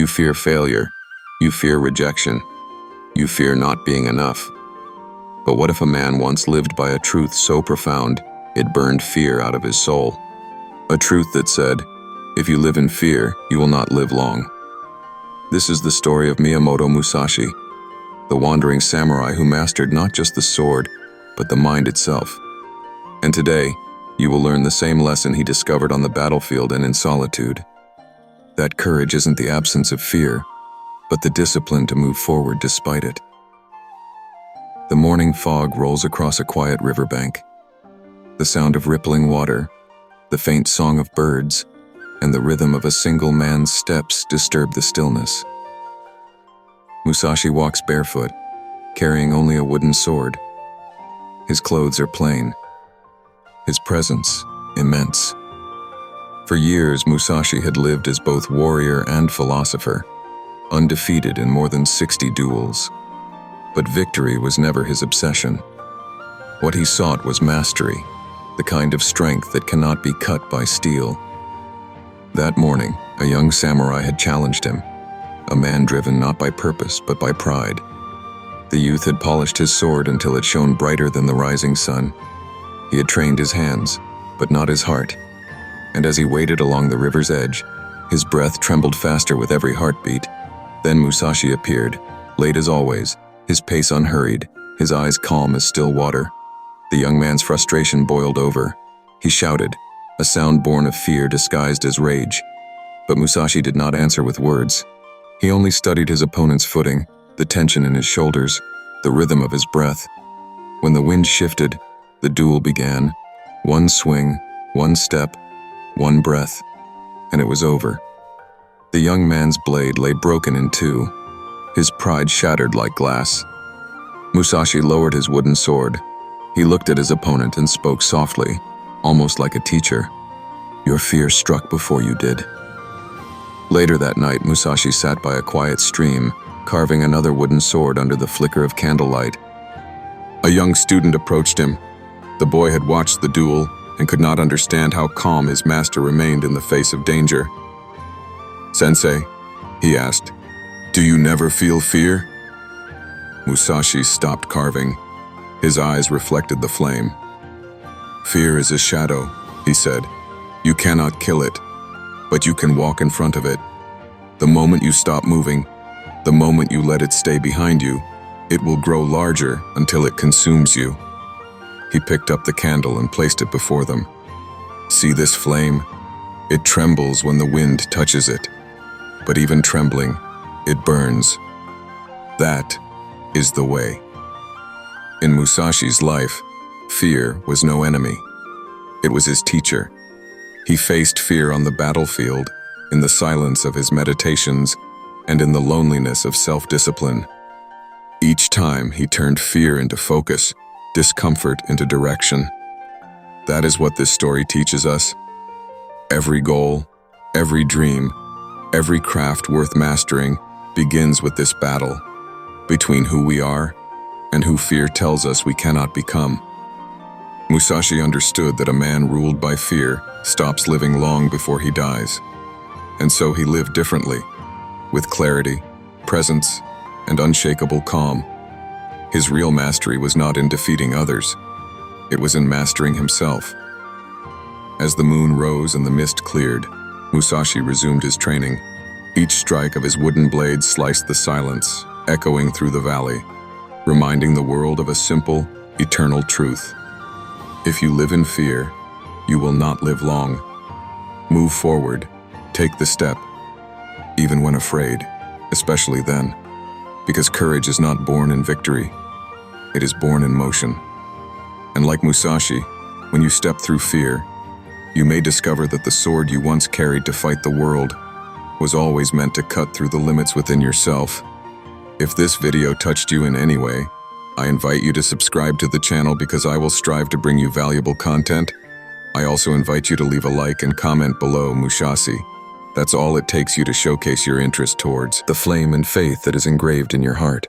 You fear failure. You fear rejection. You fear not being enough. But what if a man once lived by a truth so profound, it burned fear out of his soul? A truth that said, if you live in fear, you will not live long. This is the story of Miyamoto Musashi, the wandering samurai who mastered not just the sword, but the mind itself. And today, you will learn the same lesson he discovered on the battlefield and in solitude. That courage isn't the absence of fear, but the discipline to move forward despite it. The morning fog rolls across a quiet riverbank. The sound of rippling water, the faint song of birds, and the rhythm of a single man's steps disturb the stillness. Musashi walks barefoot, carrying only a wooden sword. His clothes are plain, his presence immense. For years, Musashi had lived as both warrior and philosopher, undefeated in more than 60 duels. But victory was never his obsession. What he sought was mastery, the kind of strength that cannot be cut by steel. That morning, a young samurai had challenged him, a man driven not by purpose but by pride. The youth had polished his sword until it shone brighter than the rising sun. He had trained his hands, but not his heart. And as he waded along the river's edge, his breath trembled faster with every heartbeat. Then Musashi appeared, late as always, his pace unhurried, his eyes calm as still water. The young man's frustration boiled over. He shouted, a sound born of fear disguised as rage. But Musashi did not answer with words. He only studied his opponent's footing, the tension in his shoulders, the rhythm of his breath. When the wind shifted, the duel began. One swing, one step, one breath, and it was over. The young man's blade lay broken in two, his pride shattered like glass. Musashi lowered his wooden sword. He looked at his opponent and spoke softly, almost like a teacher. Your fear struck before you did. Later that night, Musashi sat by a quiet stream, carving another wooden sword under the flicker of candlelight. A young student approached him. The boy had watched the duel and could not understand how calm his master remained in the face of danger. Sensei, he asked, do you never feel fear? Musashi stopped carving. His eyes reflected the flame. Fear is a shadow, he said. You cannot kill it, but you can walk in front of it. The moment you stop moving, the moment you let it stay behind you, it will grow larger until it consumes you. He picked up the candle and placed it before them. See this flame? It trembles when the wind touches it. But even trembling, it burns. That is the way. In Musashi's life, fear was no enemy. It was his teacher. He faced fear on the battlefield, in the silence of his meditations, and in the loneliness of self-discipline. Each time he turned fear into focus, discomfort into direction. That is what this story teaches us. Every goal, every dream, every craft worth mastering begins with this battle between who we are and who fear tells us we cannot become. Musashi understood that a man ruled by fear stops living long before he dies. And so he lived differently, with clarity, presence, and unshakable calm. His real mastery was not in defeating others. It was in mastering himself. As the moon rose and the mist cleared, Musashi resumed his training. Each strike of his wooden blade sliced the silence, echoing through the valley, reminding the world of a simple, eternal truth. If you live in fear, you will not live long. Move forward, take the step, even when afraid, especially then, because courage is not born in victory. It is born in motion. And like Musashi, when you step through fear, you may discover that the sword you once carried to fight the world was always meant to cut through the limits within yourself. If this video touched you in any way, I invite you to subscribe to the channel because I will strive to bring you valuable content. I also invite you to leave a like and comment below Musashi. That's all it takes you to showcase your interest towards the flame and faith that is engraved in your heart.